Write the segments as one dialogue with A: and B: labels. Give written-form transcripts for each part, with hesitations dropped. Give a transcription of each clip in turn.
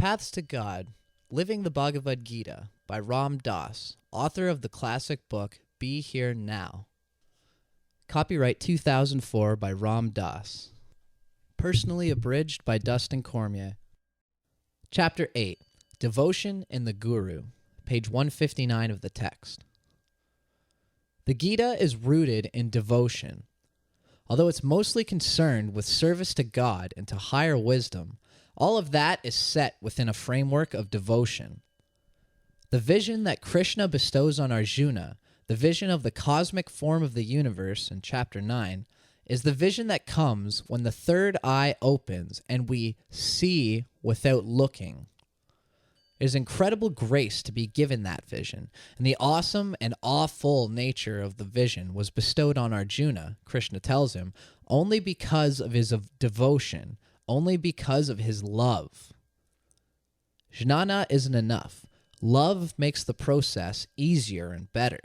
A: Paths to God, Living the Bhagavad Gita by Ram Dass, author of the classic book Be Here Now. Copyright 2004 by Ram Dass. Personally abridged by Dustin Cormier. Chapter 8, Devotion in the Guru, page 159 of the text. The Gita is rooted in devotion. Although it's mostly concerned with service to God and to higher wisdom, all of that is set within a framework of devotion. The vision that Krishna bestows on Arjuna, the vision of the cosmic form of the universe in chapter 9, is the vision that comes when the third eye opens and we see without looking. It is incredible grace to be given that vision, and the awesome and awful nature of the vision was bestowed on Arjuna, Krishna tells him, only because of his devotion, only because of his love. Jnana isn't enough. Love makes the process easier and better.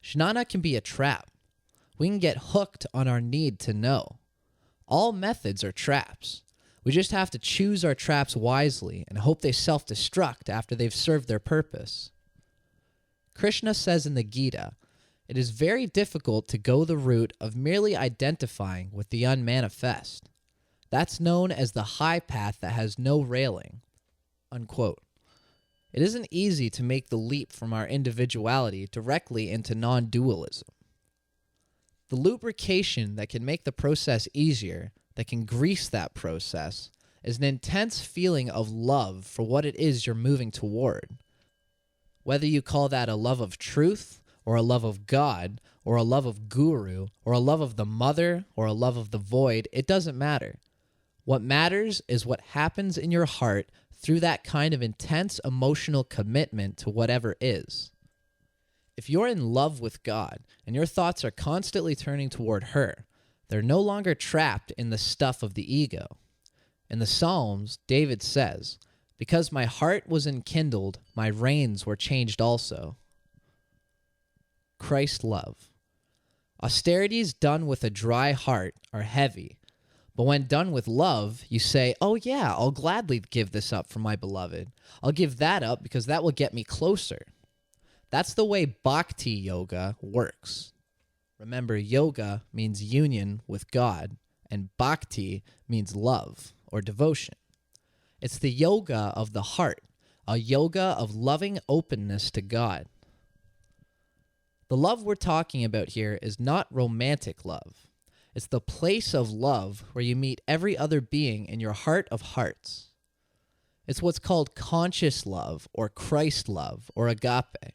A: Jnana can be a trap. We can get hooked on our need to know. All methods are traps. We just have to choose our traps wisely and hope they self-destruct after they've served their purpose. Krishna says in the Gita, it is very difficult to go the route of merely identifying with the unmanifest. That's known as the high path that has no railing. Unquote. It isn't easy to make the leap from our individuality directly into non-dualism. The lubrication that can make the process easier, that can grease that process, is an intense feeling of love for what it is you're moving toward. Whether you call that a love of truth, or a love of God, or a love of Guru, or a love of the mother, or a love of the void, it doesn't matter. What matters is what happens in your heart through that kind of intense emotional commitment to whatever is. If you're in love with God and your thoughts are constantly turning toward her, they're no longer trapped in the stuff of the ego. In the Psalms, David says, because my heart was enkindled, my reins were changed also. Christ love. Austerities done with a dry heart are heavy. But when done with love, you say, oh yeah, I'll gladly give this up for my beloved. I'll give that up because that will get me closer. That's the way Bhakti Yoga works. Remember, yoga means union with God, and bhakti means love or devotion. It's the yoga of the heart, a yoga of loving openness to God. The love we're talking about here is not romantic love. It's the place of love where you meet every other being in your heart of hearts. It's what's called conscious love or Christ love or agape.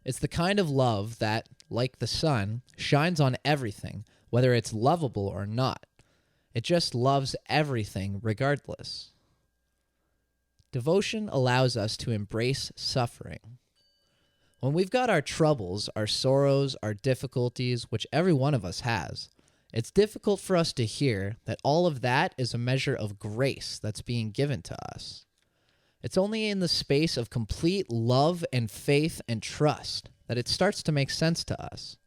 A: It's the kind of love that, like the sun, shines on everything, whether it's lovable or not. It just loves everything regardless. Devotion allows us to embrace suffering. When we've got our troubles, our sorrows, our difficulties, which every one of us has, it's difficult for us to hear that all of that is a measure of grace that's being given to us. It's only in the space of complete love and faith and trust that it starts to make sense to us.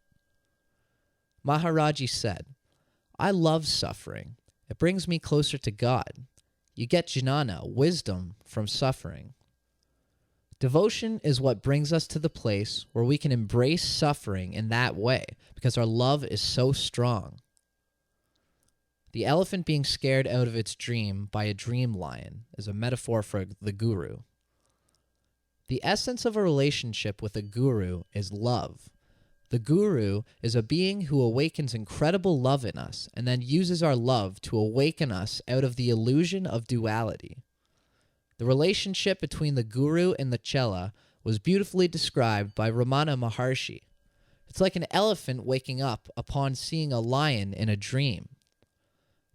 A: Maharaji said, I love suffering. It brings me closer to God. You get jnana, wisdom, from suffering. Devotion is what brings us to the place where we can embrace suffering in that way because our love is so strong. The elephant being scared out of its dream by a dream lion is a metaphor for the guru. The essence of a relationship with a guru is love. The guru is a being who awakens incredible love in us and then uses our love to awaken us out of the illusion of duality. The relationship between the guru and the chela was beautifully described by Ramana Maharshi. It's like an elephant waking up upon seeing a lion in a dream.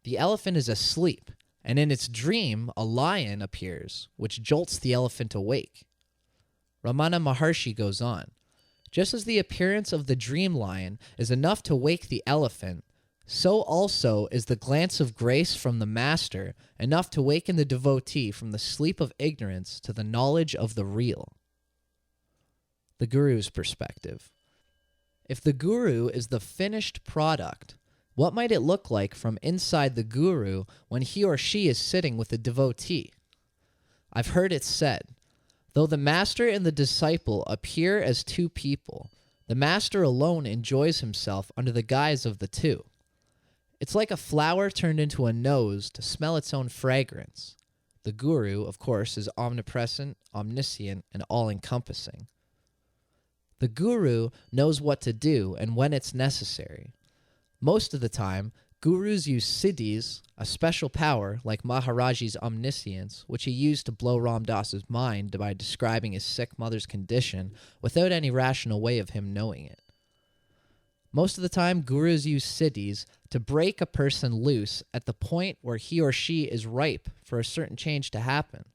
A: The elephant is asleep, and in its dream, a lion appears, which jolts the elephant awake. Ramana Maharshi goes on, just as the appearance of the dream lion is enough to wake the elephant, so also is the glance of grace from the master enough to waken the devotee from the sleep of ignorance to the knowledge of the real. The guru's perspective. If the guru is the finished product, what might it look like from inside the guru when he or she is sitting with the devotee? I've heard it said, though the master and the disciple appear as two people, the master alone enjoys himself under the guise of the two. It's like a flower turned into a nose to smell its own fragrance. The guru, of course, is omnipresent, omniscient, and all-encompassing. The guru knows what to do and when it's necessary. Most of the time, gurus use siddhis, a special power like Maharaji's omniscience, which he used to blow Ram Dass's mind by describing his sick mother's condition without any rational way of him knowing it. Most of the time, gurus use siddhis to break a person loose at the point where he or she is ripe for a certain change to happen.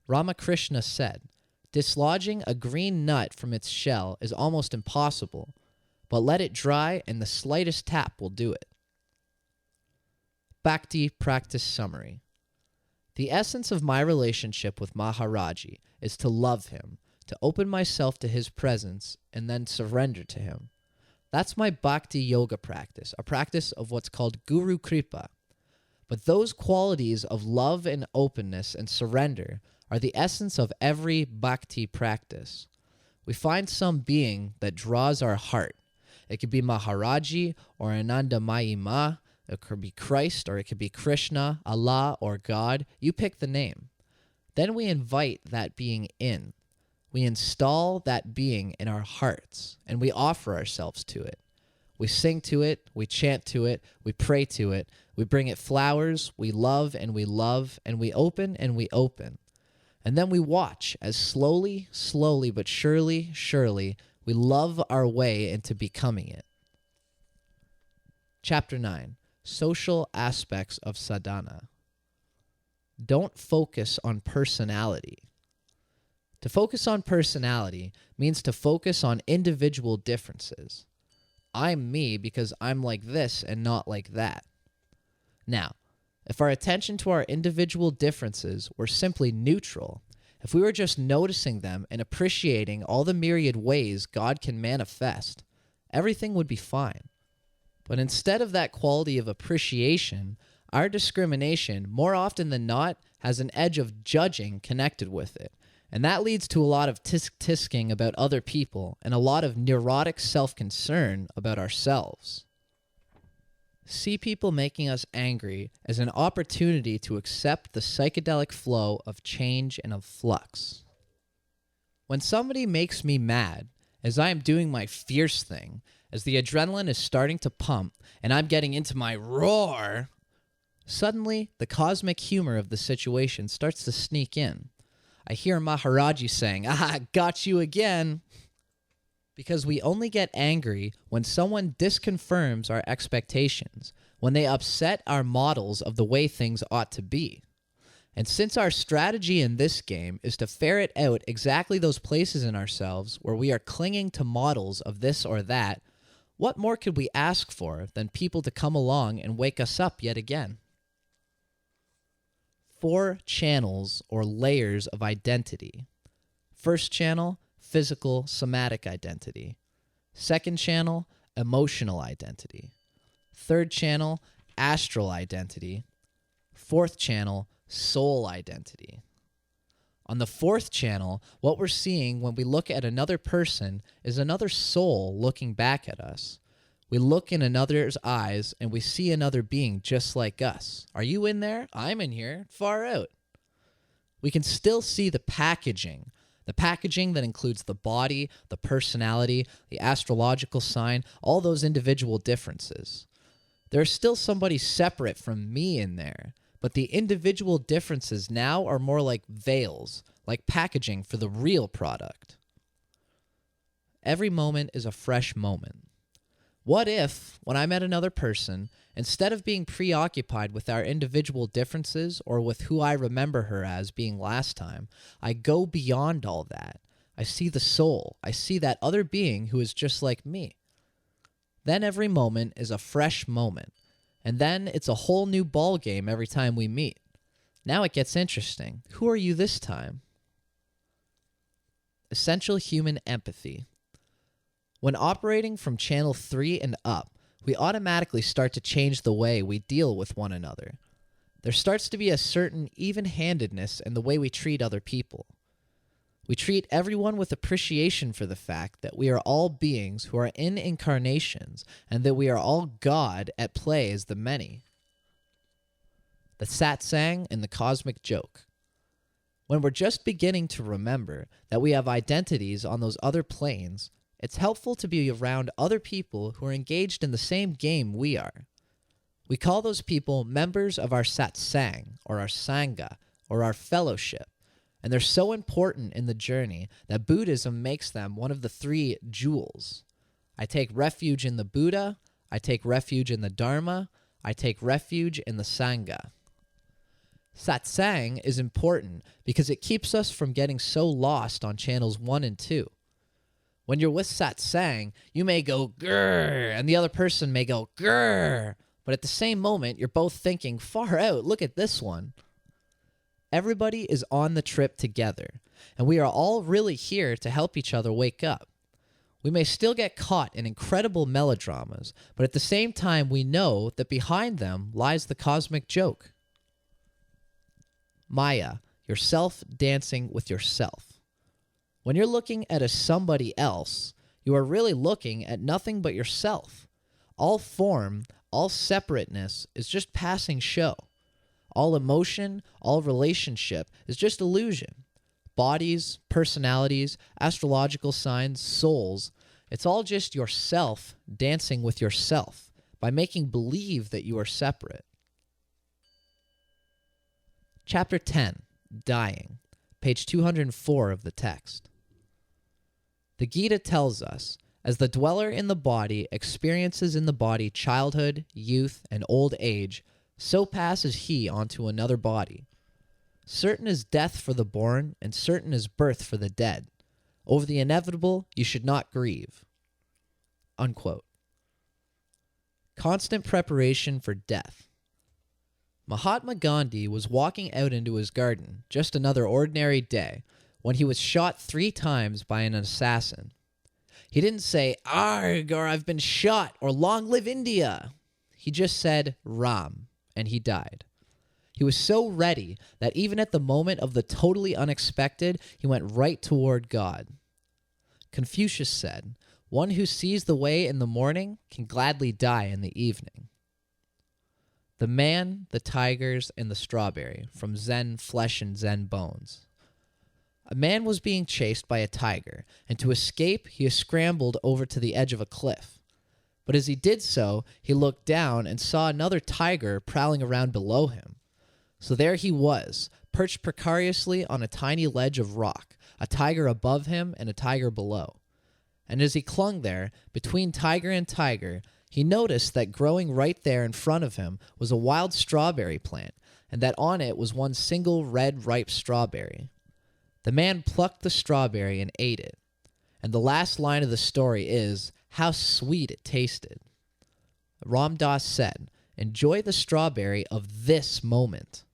A: Ramakrishna said, dislodging a green nut from its shell is almost impossible, but let it dry and the slightest tap will do it. Bhakti Practice Summary. The essence of my relationship with Maharaji is to love him, to open myself to his presence, and then surrender to him. That's my Bhakti Yoga practice, a practice of what's called Guru Kripa. But those qualities of love and openness and surrender are the essence of every Bhakti practice. We find some being that draws our heart. It could be Maharaji or Anandamayi Ma. It could be Christ or it could be Krishna, Allah, or God. You pick the name. Then we invite that being in. We install that being in our hearts, and we offer ourselves to it. We sing to it, we chant to it, we pray to it, we bring it flowers, we love, and we open, and we open. And then we watch as slowly but surely, we love our way into becoming it. Chapter 9. Social Aspects of Sadhana. Don't focus on personality. To focus on personality means to focus on individual differences. I'm me because I'm like this and not like that. Now, if our attention to our individual differences were simply neutral, if we were just noticing them and appreciating all the myriad ways God can manifest, everything would be fine. But instead of that quality of appreciation, our discrimination, more often than not, has an edge of judging connected with it. And that leads to a lot of tisk-tisking about other people and a lot of neurotic self-concern about ourselves. See people making us angry as an opportunity to accept the psychedelic flow of change and of flux. When somebody makes me mad, as I am doing my fierce thing, as the adrenaline is starting to pump and I'm getting into my roar, suddenly the cosmic humor of the situation starts to sneak in. I hear Maharaji saying, got you again. Because we only get angry when someone disconfirms our expectations, when they upset our models of the way things ought to be. And since our strategy in this game is to ferret out exactly those places in ourselves where we are clinging to models of this or that, what more could we ask for than people to come along and wake us up yet again? 4 channels or layers of identity. First channel, physical, somatic identity. Second channel, emotional identity. Third channel, astral identity. Fourth channel, soul identity. On the fourth channel, what we're seeing when we look at another person is another soul looking back at us. We look in another's eyes and we see another being just like us. Are you in there? I'm in here. Far out. We can still see the packaging that includes the body, the personality, the astrological sign, all those individual differences. There's still somebody separate from me in there, but the individual differences now are more like veils, like packaging for the real product. Every moment is a fresh moment. What if, when I met another person, instead of being preoccupied with our individual differences or with who I remember her as being last time, I go beyond all that. I see the soul. I see that other being who is just like me. Then every moment is a fresh moment. And then it's a whole new ball game every time we meet. Now it gets interesting. Who are you this time? Essential human empathy. When operating from channel 3 and up, we automatically start to change the way we deal with one another. there starts to be a certain even-handedness in the way we treat other people. We treat everyone with appreciation for the fact that we are all beings who are in incarnations and that we are all God at play as the many. The satsang and the cosmic joke. When we're just beginning to remember that we have identities on those other planes, it's helpful to be around other people who are engaged in the same game we are. We call those people members of our satsang, or our sangha, or our fellowship, and they're so important in the journey that Buddhism makes them one of the 3 jewels. I take refuge in the Buddha, I take refuge in the Dharma, I take refuge in the Sangha. Satsang is important because it keeps us from getting so lost on channels 1 and 2. When you're with satsang, you may go grrr, and the other person may go grrr, but at the same moment, you're both thinking, far out, look at this one. Everybody is on the trip together, and we are all really here to help each other wake up. We may still get caught in incredible melodramas, but at the same time, we know that behind them lies the cosmic joke. Maya, yourself dancing with yourself. When you're looking at a somebody else, you are really looking at nothing but yourself. All form, all separateness is just passing show. All emotion, all relationship is just illusion. Bodies, personalities, astrological signs, souls, it's all just yourself dancing with yourself by making believe that you are separate. Chapter 10, Dying, page 204 of the text. The Gita tells us, as the dweller in the body experiences in the body childhood, youth, and old age, so passes he onto another body. Certain is death for the born, and certain is birth for the dead. Over the inevitable you should not grieve. Unquote. Constant preparation for death. Mahatma Gandhi was walking out into his garden, just another ordinary day, when he was shot 3 times by an assassin. He didn't say, "Arg," or "I've been shot," or "Long live India." He just said, "Ram," and he died. He was so ready that even at the moment of the totally unexpected, he went right toward God. Confucius said, "One who sees the way in the morning can gladly die in the evening." The Man, the Tigers, and the Strawberry, from Zen Flesh and Zen Bones. A man was being chased by a tiger, and to escape, he scrambled over to the edge of a cliff. But as he did so, he looked down and saw another tiger prowling around below him. So there he was, perched precariously on a tiny ledge of rock, a tiger above him and a tiger below. And as he clung there, between tiger and tiger, he noticed that growing right there in front of him was a wild strawberry plant, and that on it was one single red ripe strawberry. The man plucked the strawberry and ate it. And the last line of the story is, how sweet it tasted. Ram Dass said, "Enjoy the strawberry of this moment."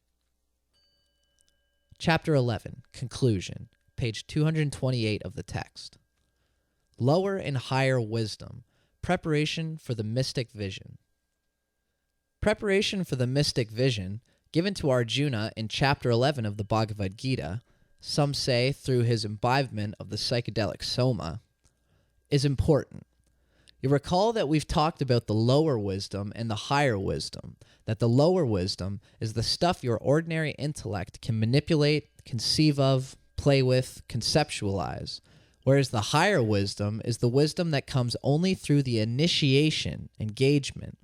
A: Chapter 11, Conclusion, page 228 of the text. Lower and higher wisdom, preparation for the mystic vision. Preparation for the mystic vision, given to Arjuna in chapter 11 of the Bhagavad Gita, some say through his imbibement of the psychedelic soma, is important. You recall that we've talked about the lower wisdom and the higher wisdom, that the lower wisdom is the stuff your ordinary intellect can manipulate, conceive of, play with, conceptualize, whereas the higher wisdom is the wisdom that comes only through the initiation, engagement.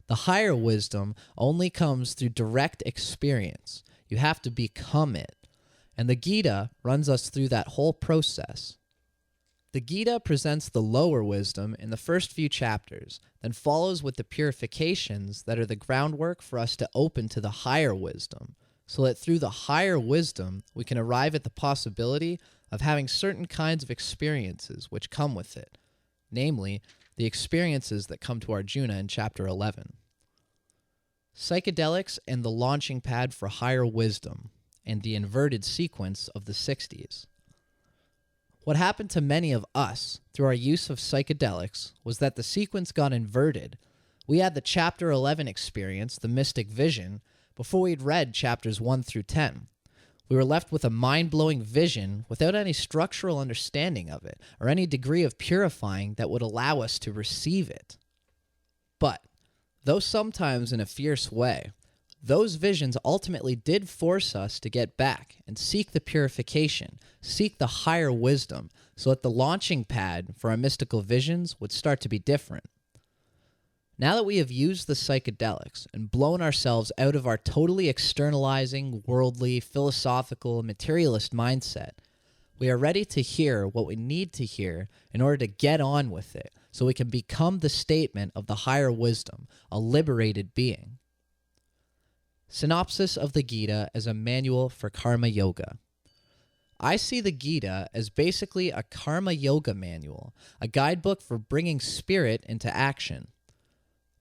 A: The higher wisdom only comes through direct experience. You have to become it. And the Gita runs us through that whole process. The Gita presents the lower wisdom in the first few chapters, then follows with the purifications that are the groundwork for us to open to the higher wisdom, so that through the higher wisdom we can arrive at the possibility of having certain kinds of experiences which come with it, namely, the experiences that come to Arjuna in chapter 11. Psychedelics and the launching pad for higher wisdom, and the inverted sequence of the 60s. What happened to many of us through our use of psychedelics was that the sequence got inverted. We had the chapter 11 experience, the mystic vision, before we'd read chapters 1 through 10. We were left with a mind-blowing vision without any structural understanding of it or any degree of purifying that would allow us to receive it. But, though sometimes in a fierce way, those visions ultimately did force us to get back and seek the purification, seek the higher wisdom, so that the launching pad for our mystical visions would start to be different. Now that we have used the psychedelics and blown ourselves out of our totally externalizing, worldly, philosophical, materialist mindset, we are ready to hear what we need to hear in order to get on with it, so we can become the statement of the higher wisdom, a liberated being. Synopsis of the Gita as a manual for karma yoga. I see the Gita as basically a karma yoga manual, a guidebook for bringing spirit into action.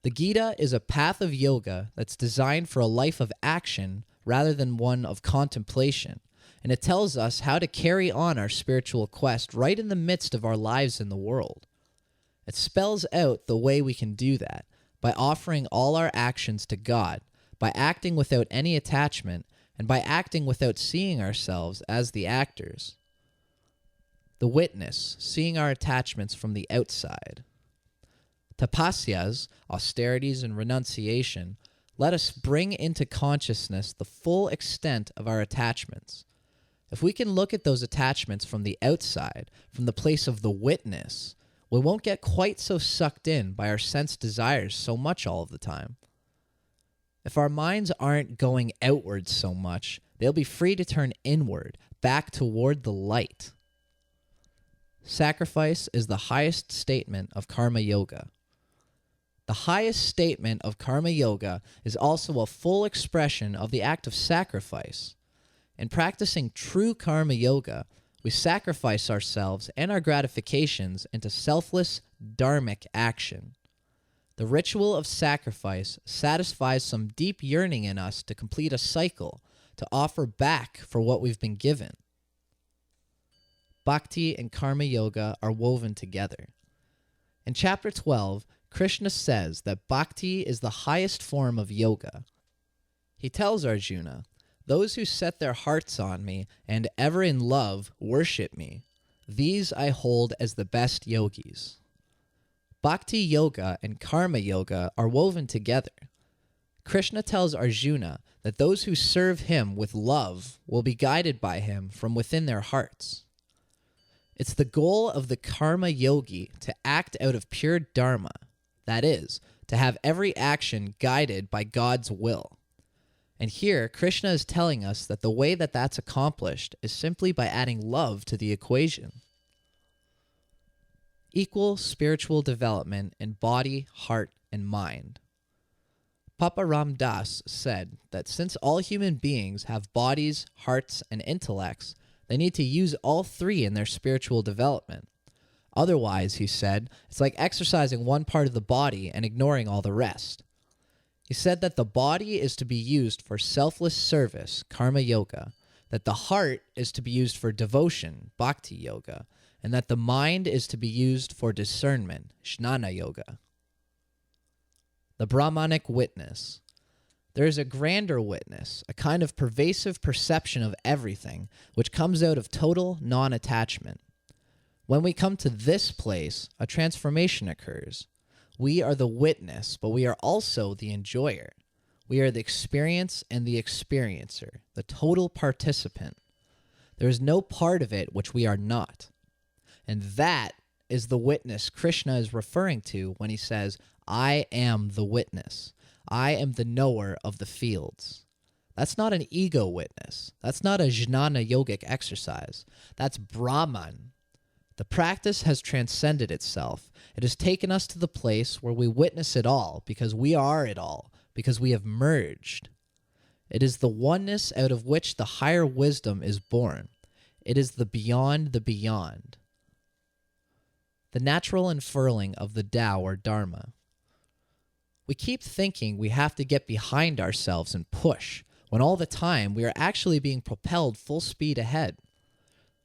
A: The Gita is a path of yoga that's designed for a life of action rather than one of contemplation, and it tells us how to carry on our spiritual quest right in the midst of our lives in the world. It spells out the way we can do that by offering all our actions to God, by acting without any attachment, and by acting without seeing ourselves as the actors. The witness, seeing our attachments from the outside. Tapasyas, austerities and renunciation, let us bring into consciousness the full extent of our attachments. If we can look at those attachments from the outside, from the place of the witness, we won't get quite so sucked in by our sense desires so much all of the time. If our minds aren't going outward so much, they'll be free to turn inward, back toward the light. Sacrifice is the highest statement of karma yoga. The highest statement of karma yoga is also a full expression of the act of sacrifice. In practicing true karma yoga, we sacrifice ourselves and our gratifications into selfless, dharmic action. The ritual of sacrifice satisfies some deep yearning in us to complete a cycle, to offer back for what we've been given. Bhakti and karma yoga are woven together. In chapter 12, Krishna says that bhakti is the highest form of yoga. He tells Arjuna, "Those who set their hearts on me and ever in love worship me, these I hold as the best yogis." Bhakti yoga and karma yoga are woven together. Krishna tells Arjuna that those who serve him with love will be guided by him from within their hearts. It's the goal of the karma yogi to act out of pure dharma, that is, to have every action guided by God's will. And here, Krishna is telling us that the way that that's accomplished is simply by adding love to the equation. Equal spiritual development in body, heart, and mind. Papa Ram Dass said that since all human beings have bodies, hearts, and intellects, they need to use all three in their spiritual development. Otherwise, he said, it's like exercising one part of the body and ignoring all the rest. He said that the body is to be used for selfless service, karma yoga, that the heart is to be used for devotion, bhakti yoga, and that the mind is to be used for discernment, jnana yoga. The Brahmanic witness. There is a grander witness, a kind of pervasive perception of everything, which comes out of total non-attachment. When we come to this place, a transformation occurs. We are the witness, but we are also the enjoyer. We are the experience and the experiencer, the total participant. There is no part of it which we are not. And that is the witness Krishna is referring to when he says, "I am the witness. I am the knower of the fields." That's not an ego witness. That's not a jnana yogic exercise. That's Brahman. The practice has transcended itself. It has taken us to the place where we witness it all because we are it all, because we have merged. It is the oneness out of which the higher wisdom is born. It is the beyond the beyond. The natural unfurling of the Tao or Dharma. We keep thinking we have to get behind ourselves and push, when all the time we are actually being propelled full speed ahead.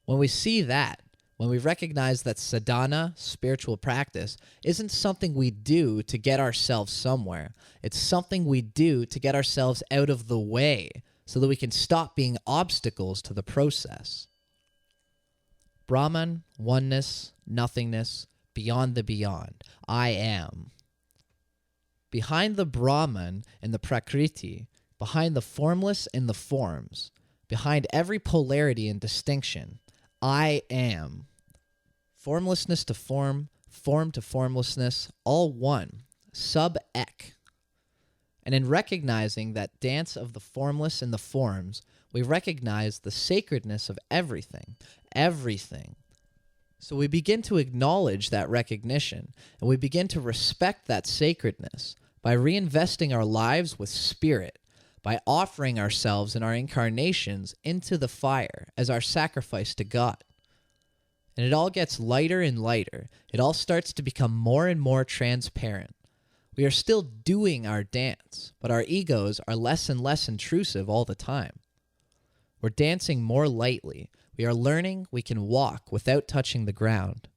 A: When we see that, when we recognize that sadhana, spiritual practice, isn't something we do to get ourselves somewhere. It's something we do to get ourselves out of the way so that we can stop being obstacles to the process. Brahman, oneness, nothingness, beyond the beyond. I am. Behind the Brahman and the Prakriti, behind the formless and the forms, behind every polarity and distinction, I am. Formlessness to form to formlessness, all one, sub-ek. And in recognizing that dance of the formless and the forms, we recognize the sacredness of everything. So we begin to acknowledge that recognition, and we begin to respect that sacredness by reinvesting our lives with spirit, by offering ourselves and our incarnations into the fire as our sacrifice to God. And it all gets lighter and lighter. It all starts to become more and more transparent. We are still doing our dance, but our egos are less and less intrusive all the time. We're dancing more lightly. We are learning we can walk without touching the ground.